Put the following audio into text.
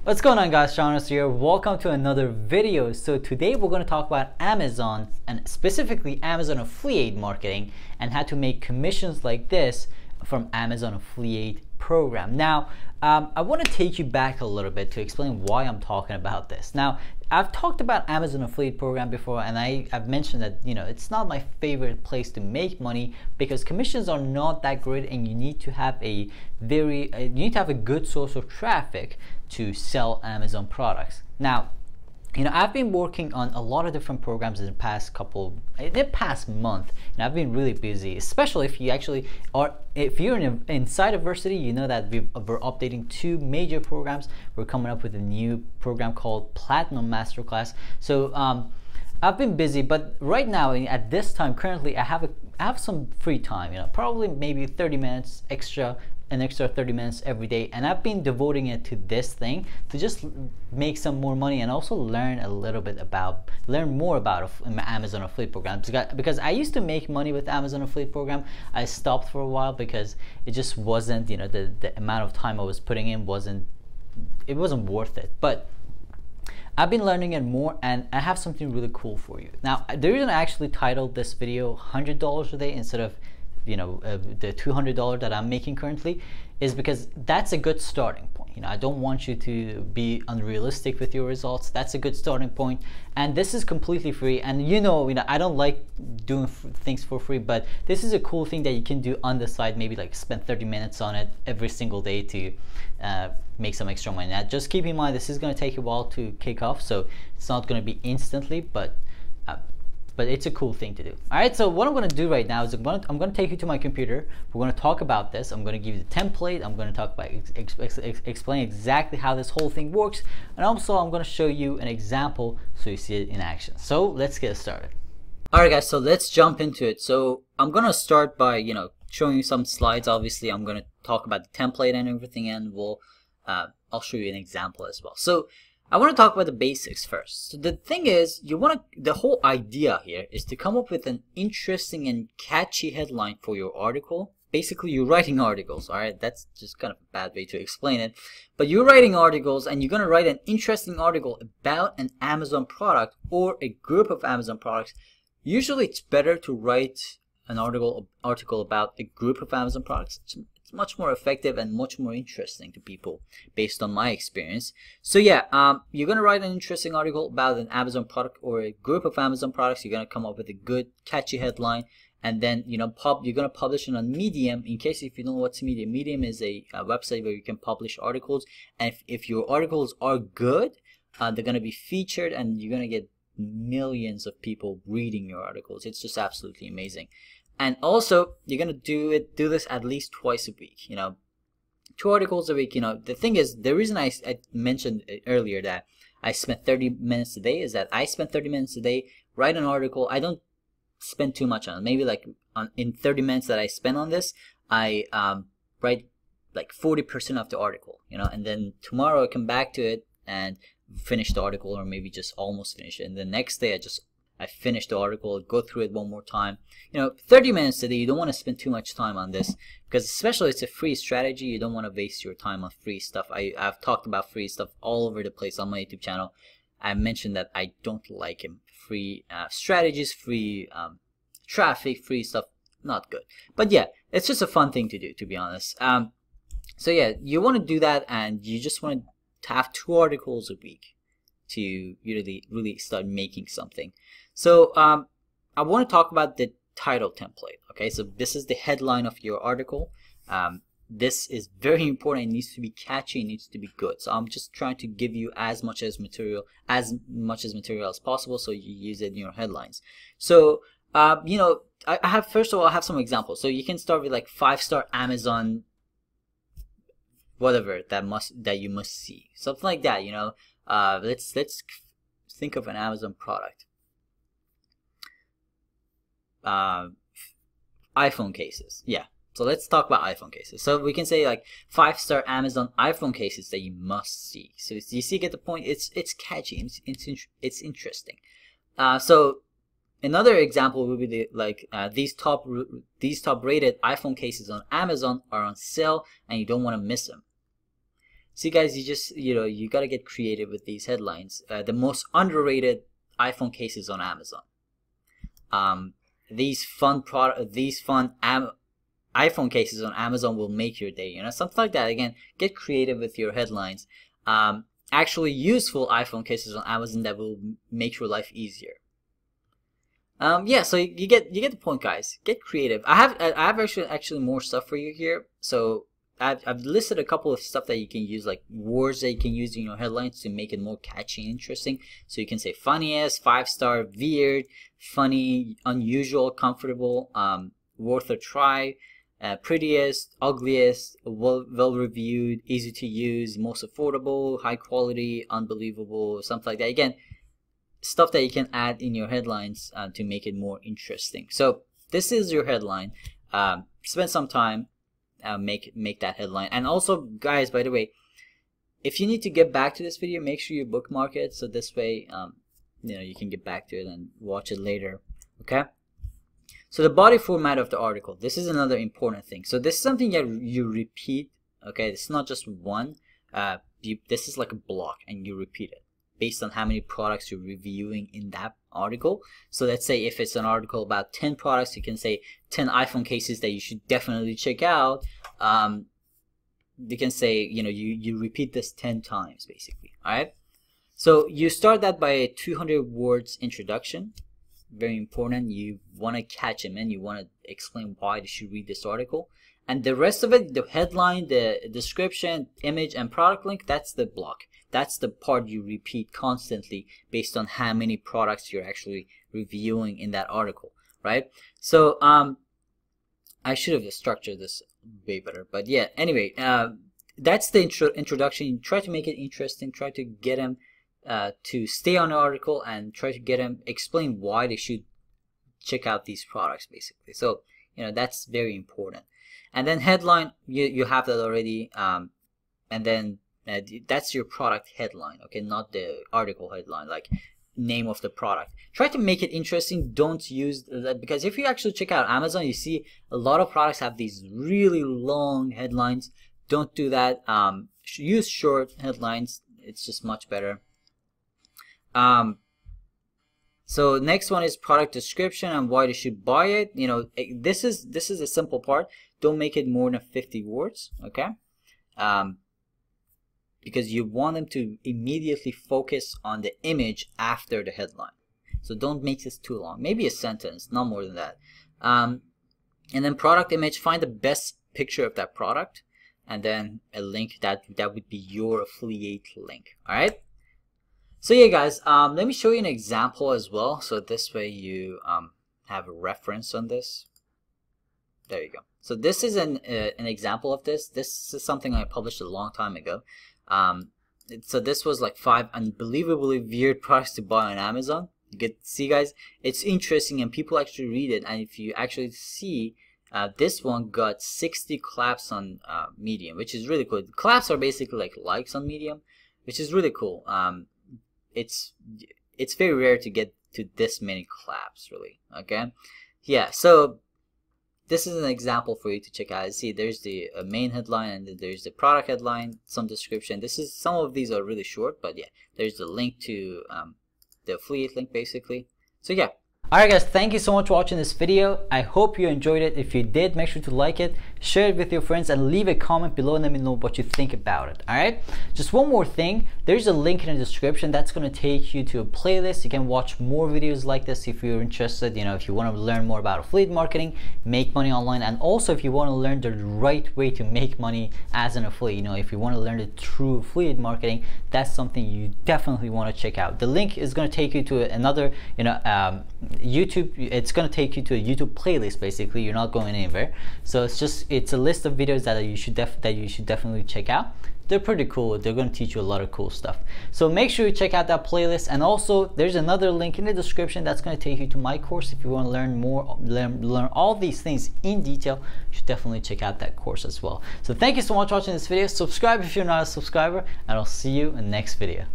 What's going on, guys? Shanos here. Welcome to another video. So today we're going to talk about Amazon, and specifically Amazon affiliate marketing, and how to make commissions like this from Amazon affiliate program. Now I want to take you back a little bit to explain why I'm talking about this. Now, I've talked about Amazon affiliate program before, and I've mentioned that it's not my favorite place to make money because commissions are not that great, and you need to have a good source of traffic to sell Amazon products. Now, I've been working on a lot of different programs in the past month, and I've been really busy, especially if you're inside of Varsity, you know that we're updating two major programs. We're coming up with a new program called Platinum Masterclass. So I've been busy, but right now, at this time, currently, I have some free time, probably maybe 30 minutes extra, an extra 30 minutes every day, and I've been devoting it to this thing to just make some more money and also learn more about Amazon affiliate programs, because I used to make money with Amazon affiliate program. I stopped for a while because it just wasn't, the amount of time I was putting in wasn't worth it. But I've been learning it more, and I have something really cool for you. Now, the reason I actually titled this video $100 a day instead of the $200 that I'm making currently is because that's a good starting point. I don't want you to be unrealistic with your results. That's a good starting point, and this is completely free. And I don't like doing things for free, but this is a cool thing that you can do on the side. Maybe like spend 30 minutes on it every single day to make some extra money. Now, just keep in mind, this is going to take a while to kick off, so it's not going to be instantly, but it's a cool thing to do. All right, so what I'm going to do right now is I'm going to take you to my computer. We're going to talk about this. I'm going to give you the template. I'm going to talk about explain exactly how this whole thing works, and also I'm going to show you an example so you see it in action. So let's get started. All right, guys, so let's jump into it. So I'm going to start by showing you some slides. Obviously, I'm going to talk about the template and everything, and I'll show you an example as well. So I want to talk about the basics first. So the thing is, the whole idea here is to come up with an interesting and catchy headline for your article. Basically, you're writing articles, all right? That's just kind of a bad way to explain it. But you're writing articles, and you're going to write an interesting article about an Amazon product or a group of Amazon products. Usually, it's better to write an article about a group of Amazon products. It's much more effective and much more interesting to people based on my experience. So yeah, you're going to write an interesting article about an Amazon product or a group of Amazon products. You're going to come up with a good catchy headline, and then you're going to publish it on Medium. In case if you don't know what's Medium, Medium is a website where you can publish articles, and if your articles are good, they're going to be featured, and you're going to get millions of people reading your articles. It's just absolutely amazing. And also, you're gonna do this at least twice a week. 2 articles a week. The thing is, the reason I mentioned earlier that I spent 30 minutes a day is that I spend 30 minutes a day write an article. I don't spend too much on it. Maybe in 30 minutes that I spend on this, I write like 40% of the article. And then tomorrow I come back to it and finish the article, or maybe just almost finish it. And the next day I finish the article, go through it one more time. 30 minutes a day. You don't want to spend too much time on this, because especially it's a free strategy. You don't want to waste your time on free stuff. I've talked about free stuff all over the place on my YouTube channel. I mentioned that I don't like free strategies, free traffic, free stuff, not good. But yeah, it's just a fun thing to do, to be honest. So yeah, you want to do that, and you just want to have 2 articles a week to really start making something. So I want to talk about the title template. Okay, so this is the headline of your article. This is very important. It needs to be catchy. It needs to be good. So I'm just trying to give you as much material as possible, so you use it in your headlines. So first of all, I have some examples. So you can start with like 5-star Amazon, whatever that you must see, something like that. Let's think of an Amazon product. iPhone cases. Yeah, so let's talk about iPhone cases. So we can say like 5-star Amazon iPhone cases that you must see. So you get the point. It's catchy. It's interesting. So another example would be these top rated iPhone cases on Amazon are on sale, and you don't want to miss them. See guys, you gotta get creative with these headlines. The most underrated iPhone cases on Amazon. These fun iPhone cases on Amazon will make your day. Something like that. Again, get creative with your headlines. Actually useful iPhone cases on Amazon that will make your life easier. Yeah, so you get the point, guys. Get creative. I have actually more stuff for you here. So I've listed a couple of stuff that you can use, like words that you can use in your headlines to make it more catchy and interesting. So you can say funniest, 5-star, weird, funny, unusual, comfortable, worth a try, prettiest, ugliest, well reviewed, easy to use, most affordable, high quality, unbelievable, something like that. Again, stuff that you can add in your headlines to make it more interesting. So this is your headline. Spend some time. Make that headline. And also guys, by the way, if you need to get back to this video, make sure you bookmark it, so this way you can get back to it and watch it later. Okay, so the body format of the article, this is another important thing. So this is something that you repeat. Okay, it's not just one. This is like a block and you repeat it based on how many products you're reviewing in that article. So let's say if it's an article about 10 products, you can say 10 iPhone cases that you should definitely check out. You can say, you repeat this 10 times basically. All right, so you start that by a 200 words introduction. Very important. You want to catch them and you want to explain why they should read this article. And the rest of it, the headline, the description, image, and product link, that's the block. That's the part you repeat constantly based on how many products you're actually reviewing in that article, right? So I should have structured this way better, but yeah, anyway, that's the introduction. Try to make it interesting. Try to get them to stay on the article, and try to get them explain why they should check out these products basically. So that's very important. And then headline, you have that already, and then that's your product headline. Okay, not the article headline, like name of the product. Try to make it interesting. Don't use that, because if you actually check out Amazon, you see a lot of products have these really long headlines. Don't do that. Use short headlines. It's just much better. So next one is product description and why they should buy it. This is a simple part. Don't make it more than 50 words. Okay, because you want them to immediately focus on the image after the headline. So don't make this too long. Maybe a sentence, not more than that. And then product image, find the best picture of that product, and then a link that would be your affiliate link. All right. So yeah, guys, let me show you an example as well. So this way you have a reference on this. There you go. So this is an example of this. This is something I published a long time ago. So this was like 5 unbelievably weird products to buy on Amazon. You get see, guys, it's interesting and people actually read it. And if you actually see, this one got 60 claps on Medium, which is really cool. Claps are basically like likes on Medium, which is really cool. It's very rare to get to this many claps, really. Okay, yeah. So this is an example for you to check out. See, there's the main headline, and then there's the product headline, some description. Some of these are really short, but yeah, there's the link to the affiliate link basically. So yeah. Alright guys, thank you so much for watching this video. I hope you enjoyed it. If you did, make sure to like it, share it with your friends, and leave a comment below and let me know what you think about it. Alright, just one more thing, there's a link in the description that's going to take you to a playlist. You can watch more videos like this if you're interested. If you want to learn more about affiliate marketing, make money online, and also if you want to learn the right way to make money as an affiliate. If you want to learn the true affiliate marketing, that's something you definitely want to check out. The link is going to take you to another YouTube. It's going to take you to a YouTube playlist basically. You're not going anywhere. So it's a list of videos that you should definitely check out. They're pretty cool. They're going to teach you a lot of cool stuff. So make sure you check out that playlist, and also there's another link in the description that's going to take you to my course. If you want to learn more, learn all these things in detail, you should definitely check out that course as well. So thank you so much for watching this video. Subscribe if you're not a subscriber, and I'll see you in the next video.